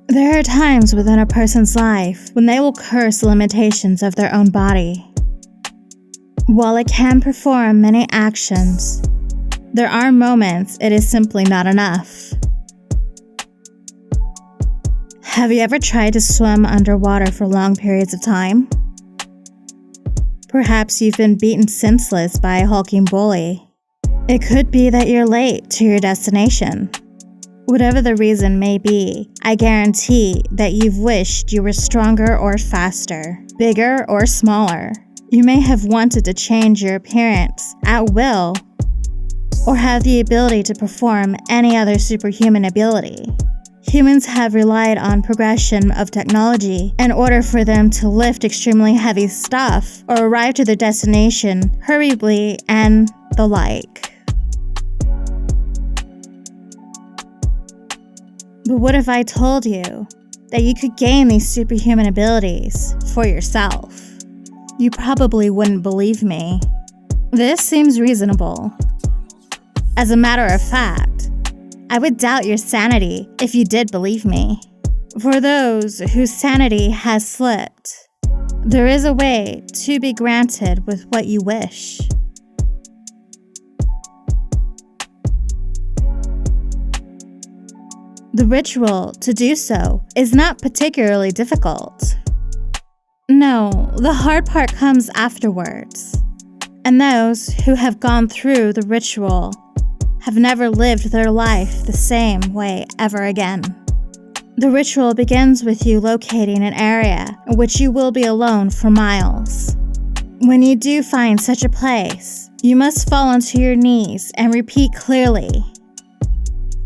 There are times within a person's life when they will curse the limitations of their own body. While it can perform many actions, there are moments it is simply not enough. Have you ever tried to swim underwater for long periods of time? Perhaps you've been beaten senseless by a hulking bully. It could be that you're late to your destination. Whatever the reason may be, I guarantee that you've wished you were stronger or faster, bigger or smaller. You may have wanted to change your appearance at will, or have the ability to perform any other superhuman ability. Humans have relied on progression of technology in order for them to lift extremely heavy stuff or arrive to their destination hurriedly and the like. But what if I told you that you could gain these superhuman abilities for yourself? You probably wouldn't believe me. This seems reasonable. As a matter of fact, I would doubt your sanity if you did believe me. For those whose sanity has slipped, there is a way to be granted with what you wish. The ritual to do so is not particularly difficult. No, the hard part comes afterwards. And those who have gone through the ritual have never lived their life the same way ever again. The ritual begins with you locating an area in which you will be alone for miles. When you do find such a place, you must fall onto your knees and repeat clearly,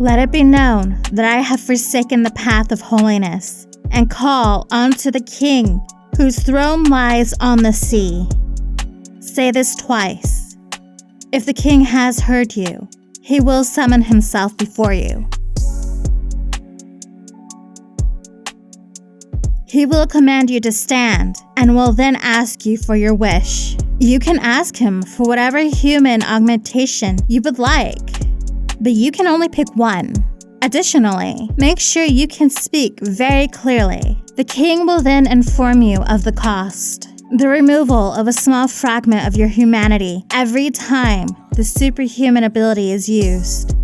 "Let it be known that I have forsaken the path of holiness and call unto the King whose throne lies on the sea." Say this twice. If the King has heard you, he will summon himself before you. He will command you to stand and will then ask you for your wish. You can ask him for whatever human augmentation you would like, but you can only pick one. Additionally, make sure you can speak very clearly. The king will then inform you of the cost. The removal of a small fragment of your humanity every time the superhuman ability is used.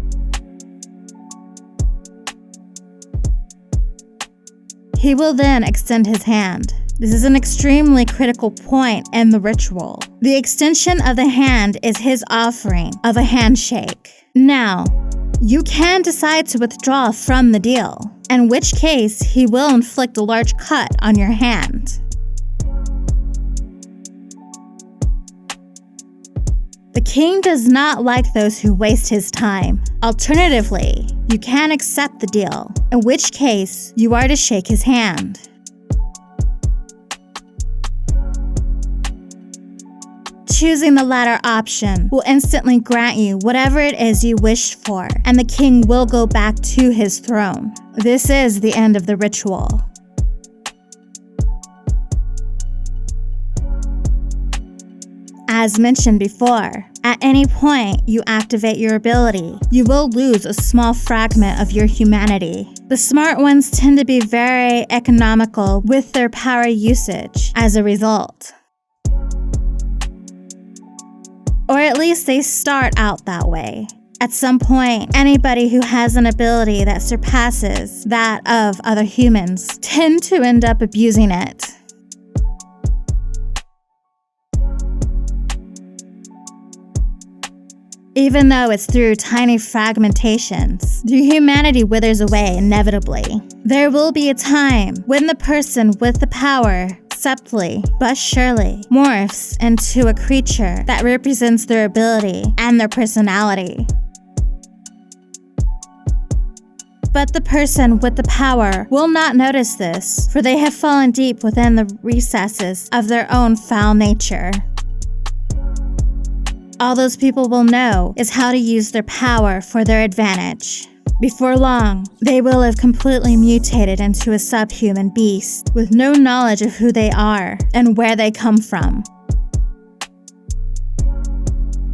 He will then extend his hand. This is an extremely critical point in the ritual. The extension of the hand is his offering of a handshake. Now, you can decide to withdraw from the deal, in which case he will inflict a large cut on your hand. The king does not like those who waste his time. Alternatively, you can accept the deal, in which case you are to shake his hand. Choosing the latter option will instantly grant you whatever it is you wished for, and the king will go back to his throne. This is the end of the ritual. As mentioned before, at any point you activate your ability, you will lose a small fragment of your humanity. The smart ones tend to be very economical with their power usage as a result. Or at least they start out that way. At some point, anybody who has an ability that surpasses that of other humans tend to end up abusing it. Even though it's through tiny fragmentations, the humanity withers away inevitably. There will be a time when the person with the power subtly but surely morphs into a creature that represents their ability and their personality. But the person with the power will not notice this, for they have fallen deep within the recesses of their own foul nature. All those people will know is how to use their power for their advantage. Before long, they will have completely mutated into a subhuman beast with no knowledge of who they are and where they come from.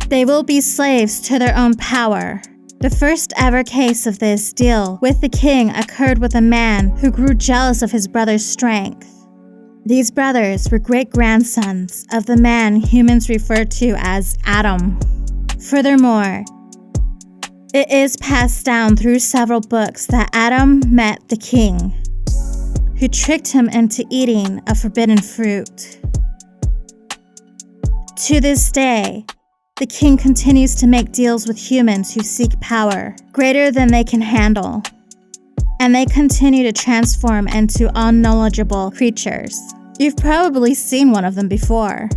They will be slaves to their own power. The first ever case of this deal with the king occurred with a man who grew jealous of his brother's strength. These brothers were great-grandsons of the man humans refer to as Adam. Furthermore, it is passed down through several books that Adam met the king, who tricked him into eating a forbidden fruit. To this day, the king continues to make deals with humans who seek power greater than they can handle, and they continue to transform into unknowledgeable creatures. You've probably seen one of them before.